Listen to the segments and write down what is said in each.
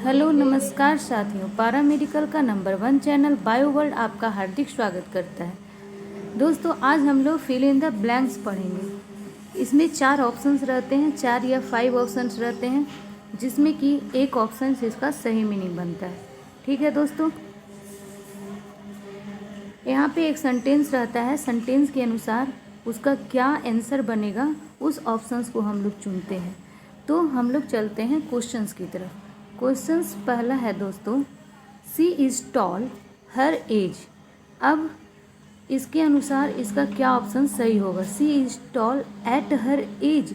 Hello नमस्कार साथियों, पारा मेडिकल का नंबर 1 चैनल बायो वर्ल्ड आपका हार्दिक स्वागत करता है। दोस्तों, आज हम लोग फिल इन द ब्लैंक्स पढ़ेंगे। इसमें 4 ऑप्शंस रहते हैं, 4 या 5 ऑप्शंस रहते हैं, जिसमें कि एक ऑप्शन इसका सही मीनिंग बनता है। ठीक है दोस्तों, यहाँ पे एक सेंटेंस रहता है, सेंटेंस के अनुसार उसका क्या आंसर बनेगा उस ऑप्शंस को हम लोग चुनते हैं। तो हम लोग चलते हैं क्वेश्चंस की तरफ। क्वेश्चंस पहला है दोस्तों, she is tall her age. अब इसके अनुसार इसका क्या ऑप्शन सही होगा? She is tall at her age,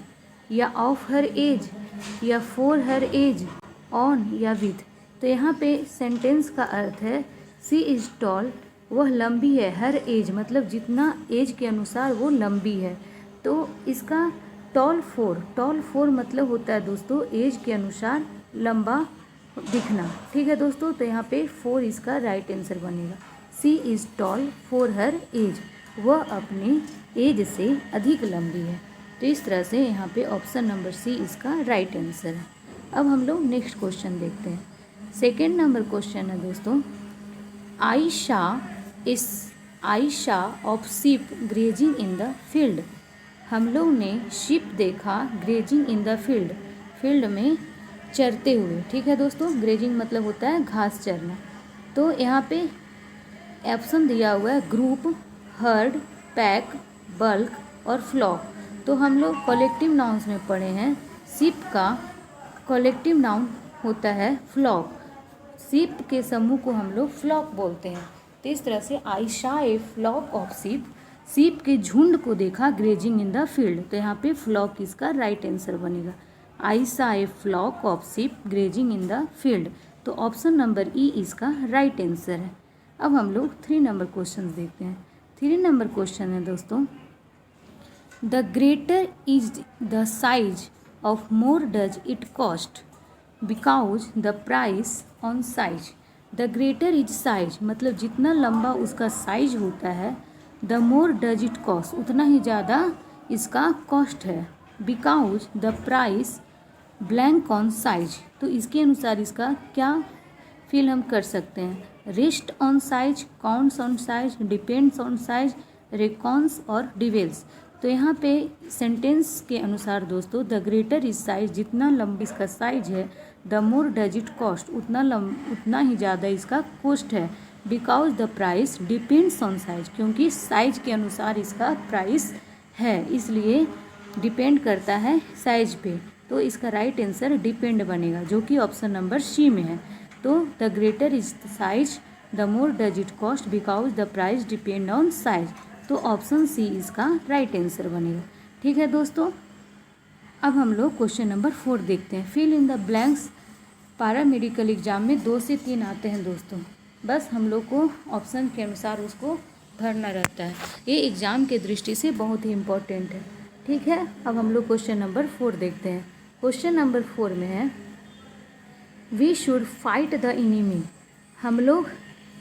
या ऑफ हर एज, या फॉर हर एज, ऑन या विथ। तो यहाँ पे सेंटेंस का अर्थ है सी इज़ टॉल, वह लंबी है, हर एज मतलब जितना एज के अनुसार वो लंबी है। तो इसका टॉल फोर मतलब होता है दोस्तों एज के अनुसार लंबा दिखना। ठीक है दोस्तों, तो यहाँ पे 4 इसका राइट आंसर बनेगा। She is tall for her age, वह अपने एज से अधिक लंबी है। तो इस तरह से यहाँ पे ऑप्शन नंबर सी इसका राइट आंसर है। अब हम लोग नेक्स्ट क्वेश्चन देखते हैं। सेकेंड नंबर क्वेश्चन है दोस्तों, आई शा of sheep grazing in the field. हम लोग ने शीप देखा grazing in the field, field में चरते हुए। ठीक है दोस्तों, ग्रेजिंग मतलब होता है घास चरना। तो यहाँ पे ऑप्शन दिया हुआ है ग्रुप, हर्ड, पैक, बल्क और फ्लॉक। तो हम लोग कलेक्टिव नाउन्स में पढ़े हैं, शीप का कलेक्टिव नाउन होता है फ्लॉक। शीप के समूह को हम लोग फ्लॉक बोलते हैं। तो इस तरह से आई शा ए फ्लॉक ऑफ शीप, शीप के झुंड को देखा ग्रेजिंग इन द फील्ड। तो यहाँ पे फ्लॉक इसका राइट आंसर बनेगा। I saw a flock of sheep grazing in the field. तो ऑप्शन नंबर ई इसका राइट आंसर है। अब हम लोग 3 नंबर क्वेश्चन देखते हैं। 3 नंबर क्वेश्चन है दोस्तों, the greater is the size of more does it cost because the price on size. The greater is size मतलब जितना लंबा उसका साइज होता है, the more does it cost उतना ही ज़्यादा इसका कॉस्ट है। Because the price blank on size, तो इसके अनुसार इसका क्या फिल हम कर सकते हैं? Rest on size, counts on size, depends on size, reckons और डिवेल्स। तो यहाँ पे सेंटेंस के अनुसार दोस्तों द ग्रेटर इज साइज, जितना लंबी इसका साइज है, the more does it cost उतना ही ज़्यादा इसका कॉस्ट है। Because the price depends on size, क्योंकि साइज के अनुसार इसका प्राइस है, इसलिए डिपेंड करता है साइज पे। तो इसका राइट आंसर डिपेंड बनेगा, जो कि ऑप्शन नंबर सी में है। तो the greater is size, the more does it cost because the price depend on size. तो ऑप्शन सी इसका राइट आंसर बनेगा। ठीक है दोस्तों, अब हम लोग क्वेश्चन नंबर 4 देखते हैं। फिल इन द ब्लैंक्स पारा मेडिकल एग्जाम में 2 से 3 आते हैं दोस्तों, बस हम लोग को ऑप्शन के अनुसार उसको भरना रहता है। ये एग्ज़ाम के दृष्टि से बहुत ही इम्पोर्टेंट है। ठीक है, अब हम लोग क्वेश्चन नंबर 4 देखते हैं। क्वेश्चन नंबर 4 में है, we should fight the enemy. हम लोग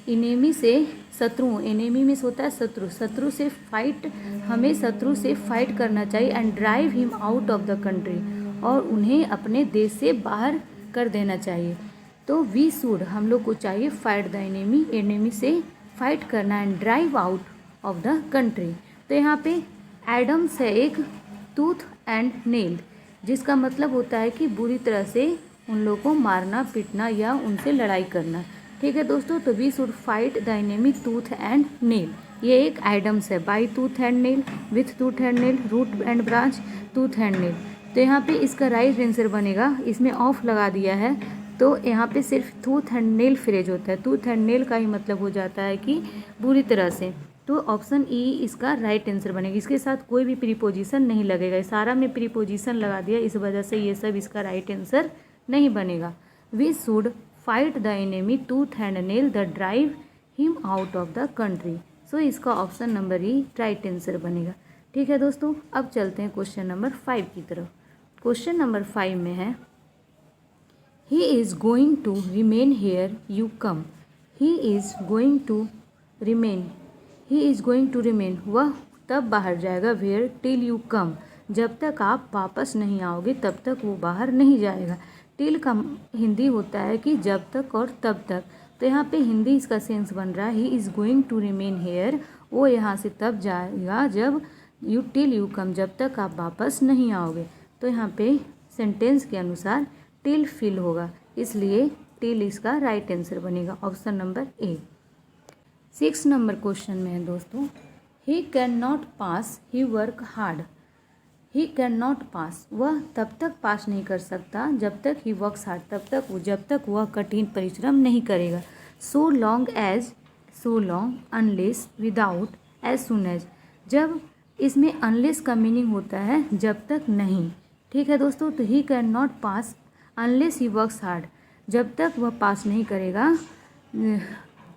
इनेमी से शत्रु, एनेमी में होता है शत्रु, शत्रु से फाइट, हमें शत्रु से फाइट करना चाहिए। And drive him out of the country, और उन्हें अपने देश से बाहर कर देना चाहिए। तो वी शुड हम लोग को चाहिए फाइट द एनेमी, एनेमी से फाइट करना, and drive out of the country. तो यहाँ पे एडम्स है एक टूथ एंड नेल, जिसका मतलब होता है कि बुरी तरह से उन लोगों को मारना, पीटना या उनसे लड़ाई करना। ठीक है दोस्तों, तो we should fight the enemy tooth and nail, ये एक एडम्स है। By tooth and nail, with tooth and nail, root and branch, tooth and nail. तो यहाँ पे इसका राइट आंसर बनेगा, इसमें ऑफ लगा दिया है, तो यहाँ पे सिर्फ टूथ एंड नेल फ्रेज होता है। टूथ एंड नेल का ही मतलब हो जाता है कि बुरी तरह से। तो ऑप्शन ई इसका राइट आंसर बनेगा। इसके साथ कोई भी प्रीपोजिशन नहीं लगेगा, सारा में प्रीपोजिशन लगा दिया, इस वजह से ये सब इसका राइट आंसर नहीं बनेगा। We should fight the enemy tooth and nail the drive him out of the country. So इसका option number E right answer बनेगा। ठीक है दोस्तों, अब चलते हैं क्वेश्चन नंबर 5 की तरफ। क्वेश्चन नंबर 5 में है, he is going to remain here you come. He is going to remain, he is going to remain, वह तब बाहर जाएगा, वेयर टिल यू कम, जब तक आप वापस नहीं आओगे तब तक वो बाहर नहीं जाएगा। टिल का हिंदी होता है कि जब तक और तब तक। तो यहाँ पे हिंदी इसका सेंस बन रहा है he is going to remain here, वो यहाँ से तब जाएगा जब यू टिल यू कम, जब तक आप वापस नहीं आओगे। तो यहाँ पे सेंटेंस के अनुसार टिल फिल होगा, इसलिए टिल इसका राइट आंसर बनेगा, ऑप्शन नंबर ए। 6 नंबर क्वेश्चन में है दोस्तों, ही can not pass he work hard. He can not पास, वह तब तक पास नहीं कर सकता जब तक ही वर्क्स हार्ड, तब तक जब तक वह कठिन परिश्रम नहीं करेगा। So long as, so long, unless, without, as soon as. जब इसमें अनलेस का मीनिंग होता है जब तक नहीं, ठीक है दोस्तों। तो ही can not pass unless he works hard, जब तक वह पास नहीं करेगा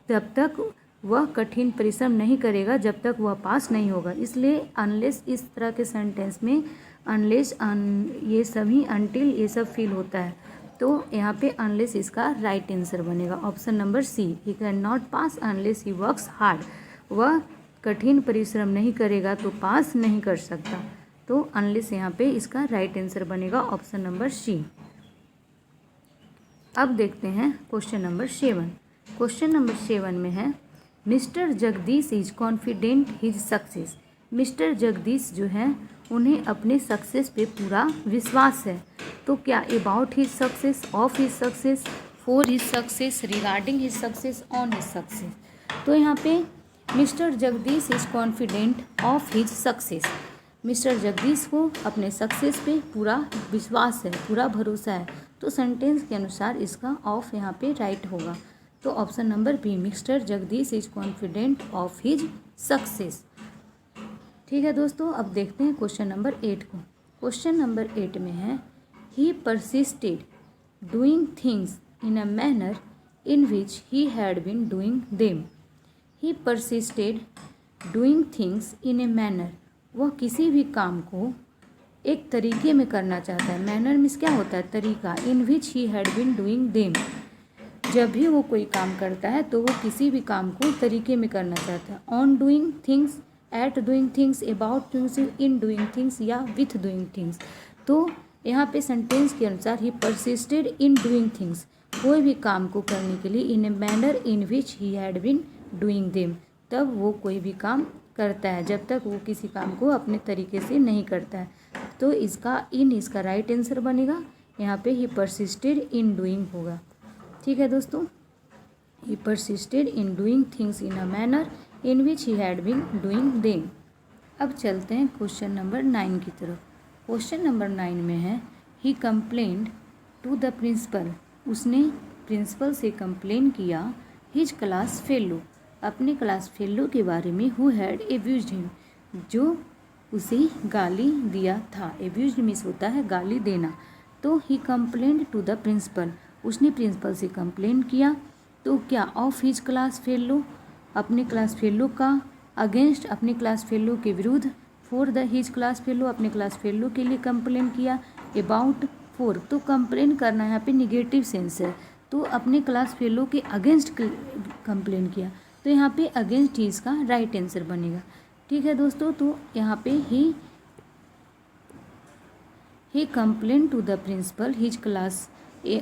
तब तक वह कठिन परिश्रम नहीं करेगा, जब तक वह पास नहीं होगा। इसलिए अनलेस इस तरह के सेंटेंस में अनलेस ये सभी अनटिल ये सब फील होता है, तो यहाँ पे अनलेस इसका राइट आंसर बनेगा, option number C. He can not pass unless he works hard, वह कठिन परिश्रम नहीं करेगा तो पास नहीं कर सकता। तो अनलेस यहाँ पे इसका राइट आंसर बनेगा, ऑप्शन नंबर सी। अब देखते हैं क्वेश्चन नंबर 7। क्वेश्चन नंबर 7 में है, mister Jagdish is confident his success. Mister Jagdish जो है उन्हें अपने सक्सेस पे पूरा विश्वास है। तो क्या about his success, of his success, for his success, regarding his success, on his success. तो यहाँ पे mister Jagdish is confident of his success. Mister Jagdish को अपने सक्सेस पे पूरा विश्वास है, पूरा भरोसा है। तो सेंटेंस के अनुसार इसका ऑफ यहाँ पे राइट होगा, तो option number B, mister Jagdish is confident of his success. ठीक है दोस्तों, अब देखते हैं क्वेश्चन नंबर 8 को। क्वेश्चन नंबर 8 में है, he persisted doing things in a manner in which he had been doing them. He persisted doing things in a manner, वह किसी भी काम को एक तरीके में करना चाहता है। मैनर मीन्स क्या होता है, तरीका। In which he had been doing them, जब भी वो कोई काम करता है तो वो किसी भी काम को तरीके में करना चाहता है। On doing things, at doing things, about things, in doing things या विथ डूइंग थिंग्स। तो यहाँ पे सेंटेंस के अनुसार he persisted in doing things, कोई भी काम को करने के लिए, in a manner in which he had been doing them, तब वो कोई भी काम करता है जब तक वो किसी काम को अपने तरीके से नहीं करता है। तो इसका राइट आंसर बनेगा, यहाँ पे ही परसिस्टेड इन डूइंग होगा। ठीक है दोस्तों, he persisted in doing things in a manner in which he had been doing them. अब चलते हैं क्वेश्चन नंबर 9 की तरफ। क्वेश्चन नंबर 9 में है, ही कंप्लेंड टू द प्रिंसिपल, उसने प्रिंसिपल से कंप्लेन किया, हिज क्लास फेलो, अपने क्लास फेलो के बारे में, हु हैड एब्यूज्ड हिम, जो उसे गाली दिया था। एब्यूज्ड मीन्स होता है गाली देना। तो ही कंप्लेंड टू द प्रिंसिपल, उसने प्रिंसिपल से कंप्लेन किया। तो क्या ऑफ हिज क्लास फेलो, अपने क्लास फेलो का, अगेंस्ट अपने क्लास फेलो के विरुद्ध, for the his class fellow, अपने क्लास फेलो के लिए कंप्लेन किया, अबाउट, फॉर। तो कंप्लेन करना यहाँ पे निगेटिव सेंस है, तो अपने क्लास फेलो के अगेंस्ट कंप्लेन किया, तो यहाँ पे अगेंस्ट ही इसका राइट आंसर बनेगा। ठीक है दोस्तों, तो यहाँ पे he complain to the principal his class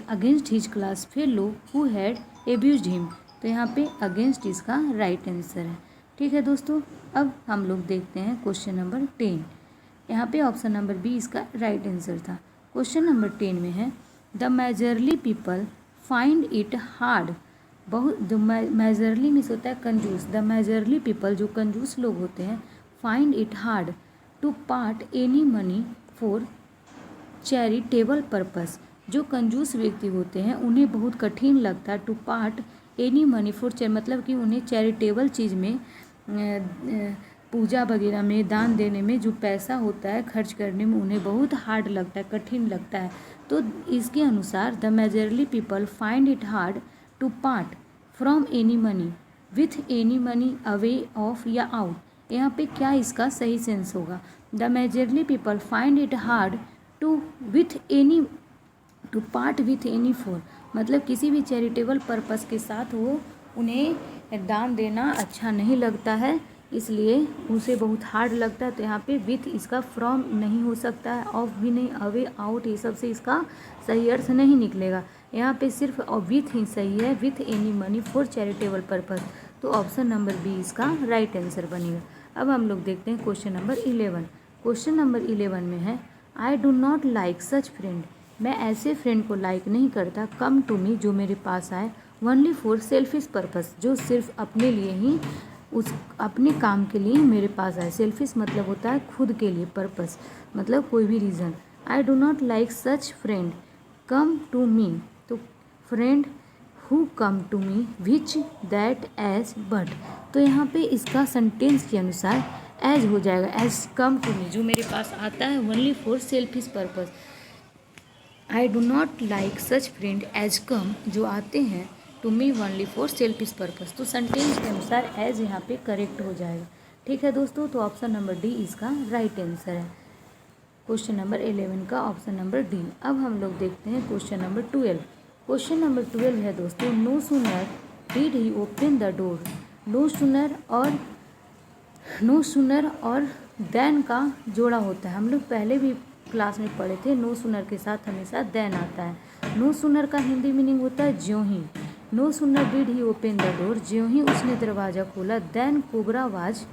against his class fellow who had abused him, तो यहाँ पे अगेंस्ट इसका राइट आंसर है। ठीक है दोस्तों, अब हम लोग देखते हैं क्वेश्चन नंबर 10। यहाँ पे ऑप्शन नंबर बी इसका राइट आंसर था। क्वेश्चन नंबर 10 में है, the majorly people find it hard, बहुत, द मेजरली मीन्स होता है कंजूस, द मेजरली पीपल जो कंजूस लोग होते हैं, find it hard to part any money for charitable purpose, जो कंजूस व्यक्ति होते हैं उन्हें बहुत कठिन लगता है to part any money for, मतलब कि उन्हें चैरिटेबल चीज़ में, पूजा वगैरह में, दान देने में जो पैसा होता है खर्च करने में उन्हें बहुत हार्ड लगता है, कठिन लगता है। तो इसके अनुसार the majorly people find it hard to part from any money with any money, away, of या आउट। यहाँ पे क्या इसका सही सेंस होगा, the majorly people find it hard to part with any for, मतलब किसी भी चैरिटेबल पर्पस के साथ वो उन्हें दान देना अच्छा नहीं लगता है, इसलिए उसे बहुत हार्ड लगता है। तो यहाँ पे विथ इसका फ्रॉम नहीं हो सकता है, ऑफ भी नहीं, अवे, आउट, ये सब से इसका सही अर्थ नहीं निकलेगा। यहाँ पे सिर्फ विथ ही सही है, with any money for charitable purpose. तो ऑप्शन नंबर बी इसका राइट आंसर बनेगा। अब हम लोग देखते हैं क्वेश्चन नंबर 11। क्वेश्चन नंबर 11 में है आई do not like such friend, मैं ऐसे फ्रेंड को लाइक नहीं करता, कम टू मी, जो मेरे पास आए, ओनली फॉर सेल्फिश पर्पस, जो सिर्फ अपने लिए ही, उस अपने काम के लिए मेरे पास आए। सेल्फिश मतलब होता है खुद के लिए, पर्पस मतलब कोई भी reason. I do not like such friend come to me, तो friend who come to me which that as but, तो यहाँ पे इसका सेंटेंस के अनुसार एज हो जाएगा, एज कम टू मी, जो मेरे पास आता है only for selfish purpose. I do not like such friend as come, जो आते हैं to me only for selfish purpose, तो सेंटेंस के अनुसार एज यहाँ पे करेक्ट हो जाएगा। ठीक है दोस्तों, तो ऑप्शन नंबर डी इसका राइट आंसर है क्वेश्चन नंबर 11 का, ऑप्शन नंबर डी। अब हम लोग देखते हैं क्वेश्चन नंबर 12। क्वेश्चन नंबर 12 है दोस्तों, no sooner did he open the door, no sooner और देन का जोड़ा होता है। हम लोग पहले भी क्लास में पढ़े थे, नो सूनर के साथ हमेशा देन आता है। नो सूनर का हिंदी मीनिंग होता है ज्यों ही। No sooner did he open the door, ज्यों ही उसने दरवाज़ा खोला, then cobra was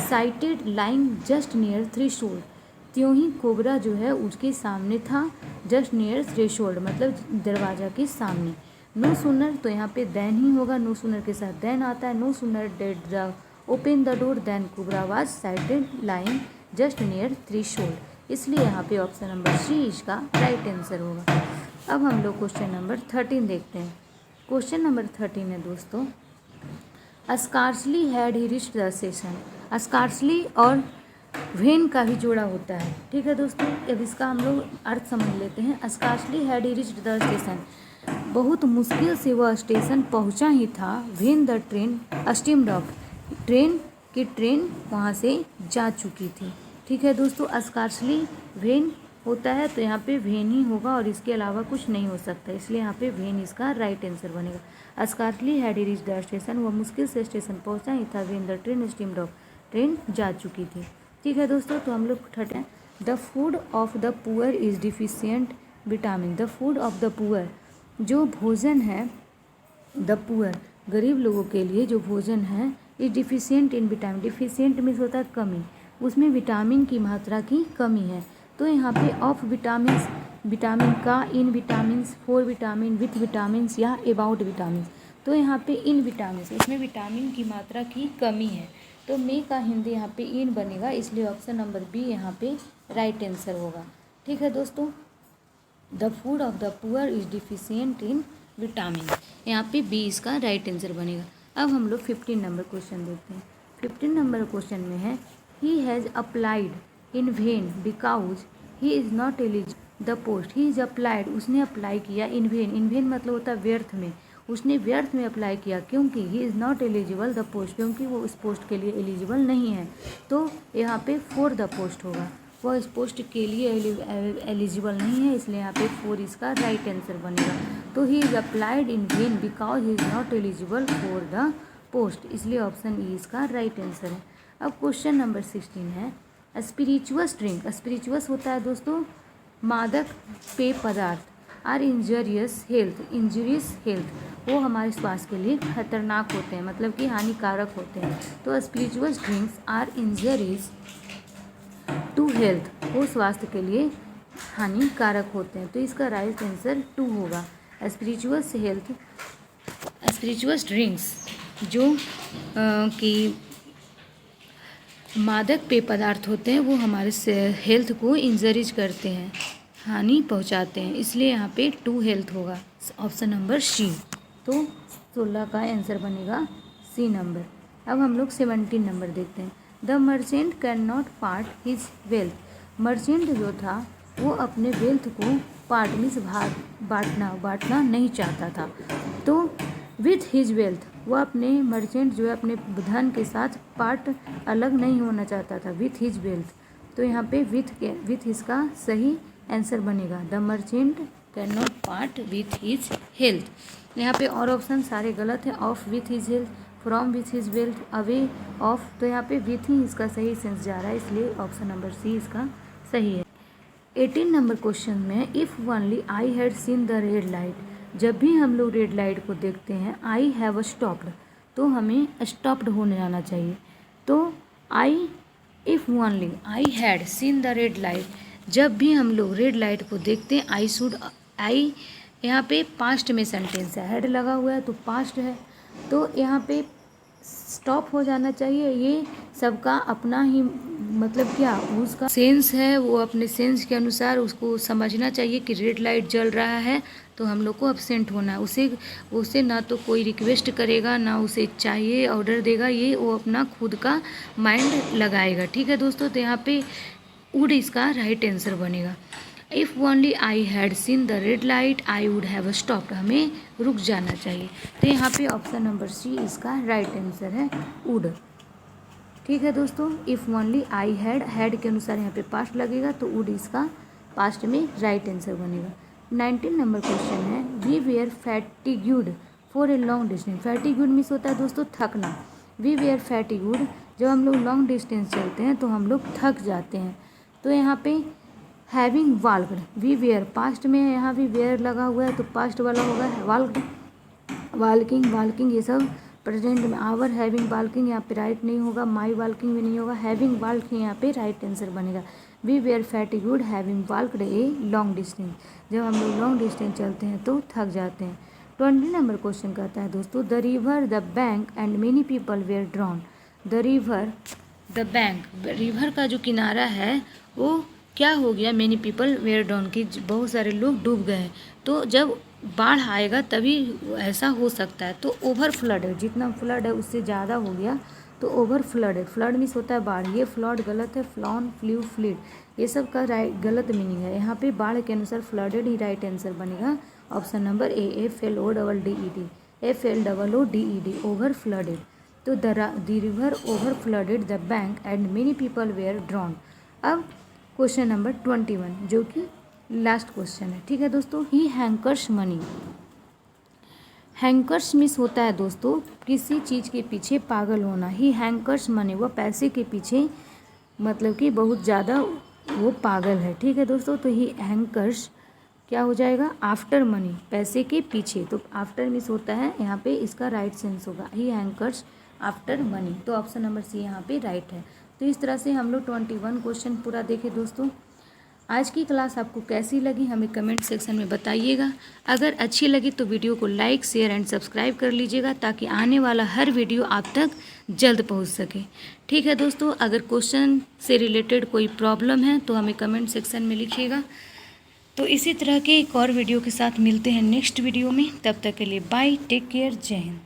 sighted lying just near threshold, त्यों ही कोबरा जो है उसके सामने था, जस्ट नियर थ्रेशोल्ड मतलब दरवाज़ा के सामने। नो सूनर तो यहाँ पे देन ही होगा, नो सूनर के साथ देन आता है। No sooner did the open the door then cobra was sighted lying just near threshold, इसलिए यहाँ पे ऑप्शन नंबर सी इसका राइट आंसर होगा। अब हम लोग क्वेश्चन नंबर 13 देखते हैं। क्वेश्चन नंबर 13 है दोस्तों, scarcely had he reached the station, scarcely और व्हेन का भी जोड़ा होता है। ठीक है दोस्तों, अब इसका हम लोग अर्थ समझ लेते हैं। Scarcely had he reached the station, बहुत मुश्किल से वह स्टेशन पहुंचा ही था। When the train steamed off, train वहाँ से जा चुकी थी। ठीक है दोस्तों, स्कार्सली व्हेन होता है तो यहाँ पे व्हेन ही होगा और इसके अलावा कुछ नहीं हो सकता, इसलिए यहाँ पे व्हेन इसका राइट आंसर बनेगा। Scarcely had he reached the station, वह मुश्किल से स्टेशन पहुंचा ही था। When the train steamed off, train जा चुकी थी। ठीक है दोस्तों, तो हम लोग थर्ड हैं, the food of the poor is deficient vitamin, the food of the poor, जो भोजन है, द पुअर गरीब लोगों के लिए जो भोजन है, is deficient in vitamin, deficient means होता है कमी, उसमें विटामिन की मात्रा की कमी है। तो यहाँ पे ऑफ विटामिन, विटामिन का, in vitamin, for vitamin, with vitamin या अबाउट विटामिन, तो यहाँ पे इन विटामिन, उसमें विटामिन की मात्रा की कमी है, तो मे का हिंदी यहाँ पे इन बनेगा, इसलिए ऑप्शन नंबर बी यहाँ पे राइट आंसर होगा। ठीक है दोस्तों, the food of the poor is deficient in vitamin, यहाँ पे बी इसका राइट आंसर बनेगा। अब हम लोग 15 नंबर क्वेश्चन देखते हैं। 15 नंबर क्वेश्चन में है, he has applied in when because he is not eligible the post, he is applied, उसने अप्लाई किया इन वेन मतलब होता है व्यर्थ में, उसने व्यर्थ में अप्लाई किया क्योंकि he is not eligible the post, क्योंकि वो उस पोस्ट के लिए एलिजिबल नहीं है। तो यहाँ पे फॉर द पोस्ट होगा, वह इस पोस्ट के लिए एलिजिबल नहीं है, इसलिए यहाँ पे फॉर इसका राइट आंसर बनेगा। तो he is applied in when because he is not eligible for the post, इसलिए ऑप्शन ई इसका राइट आंसर है। अब क्वेश्चन नंबर 16 है, स्पिरिचुअस ड्रिंक, स्पिरिचुअस होता है दोस्तों मादक पेय पदार्थ, are injurious health, injurious health, वो हमारे स्वास्थ्य के लिए खतरनाक होते हैं, मतलब कि हानिकारक होते हैं। तो spirituous drinks are injurious to health, वो स्वास्थ्य के लिए हानिकारक होते हैं, तो इसका राइट आंसर 2 होगा। स्पिरिचुअस हेल्थ, स्पिरिचुअस ड्रिंक्स जो कि मादक पेय पदार्थ होते हैं वो हमारे हेल्थ को इंजरीज करते हैं, हानि पहुंचाते हैं, इसलिए यहाँ पे 2 हेल्थ होगा, ऑप्शन नंबर सी। तो 16 का आंसर बनेगा सी नंबर। अब हम लोग 17 नंबर देखते हैं। The merchant can not part his wealth, merchant जो था वो अपने वेल्थ को पार्ट मीन्स बांटना नहीं चाहता था। तो विथ हिज वेल्थ, वह अपने मर्चेंट जो है अपने धन के साथ पार्ट अलग नहीं होना चाहता था, विथ हिज वेल्थ, तो यहाँ पे विथ इसका सही आंसर बनेगा। The merchant can not part with his health, यहाँ पे और ऑप्शन सारे गलत है, of with his health, from which his belt, away of, तो यहाँ पे विथ ही इसका सही सेंस जा रहा है, इसलिए ऑप्शन नंबर सी इसका सही है। 18 नंबर क्वेश्चन में if only I had seen the red light, जब भी हम लोग रेड लाइट को देखते हैं आई हैव स्टॉप्ड, तो हमें स्टॉप्ड होने जाना चाहिए। तो आई if only I had seen the red light, जब भी हम लोग रेड लाइट को देखते हैं आई शुड, आई यहाँ पे पास्ट में सेंटेंस है, हेड लगा हुआ है तो पास्ट है, तो यहाँ पे स्टॉप हो जाना चाहिए। ये सबका अपना ही मतलब क्या उसका सेंस है, वो अपने सेंस के अनुसार उसको समझना चाहिए कि रेड लाइट जल रहा है तो हम लोग को अब्सेंट होना है। उसे ना तो कोई रिक्वेस्ट करेगा ना उसे चाहिए ऑर्डर देगा, ये वो अपना खुद का माइंड लगाएगा। ठीक है दोस्तों, तो यहाँ पे वुड इसका राइट आंसर बनेगा। If only I had seen the red light I would have stopped, हमें रुक जाना चाहिए। तो यहाँ पे ऑप्शन नंबर सी इसका राइट आंसर है, वुड। ठीक है दोस्तों, इफ़ ओनली आई हैड के अनुसार यहाँ पे पास्ट लगेगा तो वुड इसका पास्ट में राइट आंसर बनेगा। 19 नंबर क्वेश्चन है we were fatigued for a long distance. Fatigued means होता है दोस्तों थकना। वी वेयर फैटिग्यूड, जब हम लोग लॉन्ग डिस्टेंस चलते हैं तो हम लोग थक जाते हैं। तो यहाँ पे हैविंग वाल्क्ड, वी वेयर पास्ट में है, यहाँ भी वेयर लगा हुआ है तो पास्ट वाला होगा वाल्क्ड, वाल्किंग ये सब प्रेजेंट में। आवर हैविंग वाल्किंग यहाँ पे राइट नहीं होगा, माई वाल्किंग भी नहीं होगा, हैविंग वाल्क यहाँ पे राइट आंसर बनेगा। We were fatigued having walked a long distance, जब हम लोग लॉन्ग डिस्टेंस चलते हैं तो थक जाते हैं। 20 नंबर क्वेश्चन कहता है दोस्तों the river the bank and many people were drawn. The river the bank, river का जो किनारा है वो क्या हो गया, मेनी पीपल वेयर ड्रॉन की बहुत सारे लोग डूब गए हैं। तो जब बाढ़ आएगा तभी ऐसा हो सकता है। तो ओवर फ्लड है, जितना फ्लड है उससे ज़्यादा हो गया तो ओवर फ्लड है। फ्लड मीन्स होता है बाढ़, ये फ्लड गलत है, फ्लॉन फ्लू फ्लीड ये सब का राइट गलत मीनिंग है। यहाँ पे बाढ़ के अनुसार फ्लडेड ही राइट आंसर बनेगा, option number A, FLOODED, FLOODED, over flooded. तो the river over flooded the bank and many people were drawn. अब क्वेश्चन नंबर 21 जो कि लास्ट क्वेश्चन है। ठीक है दोस्तों, ही हैंकर्स मनी। हैंकर्स मीन्स होता है दोस्तों किसी चीज़ के पीछे पागल होना। ही हैंकर्स मनी, वह पैसे के पीछे मतलब कि बहुत ज़्यादा वो पागल है। ठीक है दोस्तों, तो ही हैंकर्स क्या हो जाएगा, आफ्टर मनी, पैसे के पीछे। तो आफ्टर मीन्स होता है यहाँ पे इसका राइट सेंस होगा, ही हैंकर्स आफ्टर मनी। तो ऑप्शन नंबर सी यहाँ पे राइट है। तो इस तरह से हम लोग 21 क्वेश्चन पूरा देखे दोस्तों। आज की क्लास आपको कैसी लगी हमें कमेंट सेक्शन में बताइएगा। अगर अच्छी लगी तो वीडियो को लाइक शेयर एंड सब्सक्राइब कर लीजिएगा ताकि आने वाला हर वीडियो आप तक जल्द पहुंच सके। ठीक है दोस्तों, अगर क्वेश्चन से रिलेटेड कोई प्रॉब्लम है तो हमें कमेंट सेक्शन में लिखिएगा। तो इसी तरह के एक और वीडियो के साथ मिलते हैं नेक्स्ट वीडियो में। तब तक के लिए बाय, टेक केयर, जय हिंद।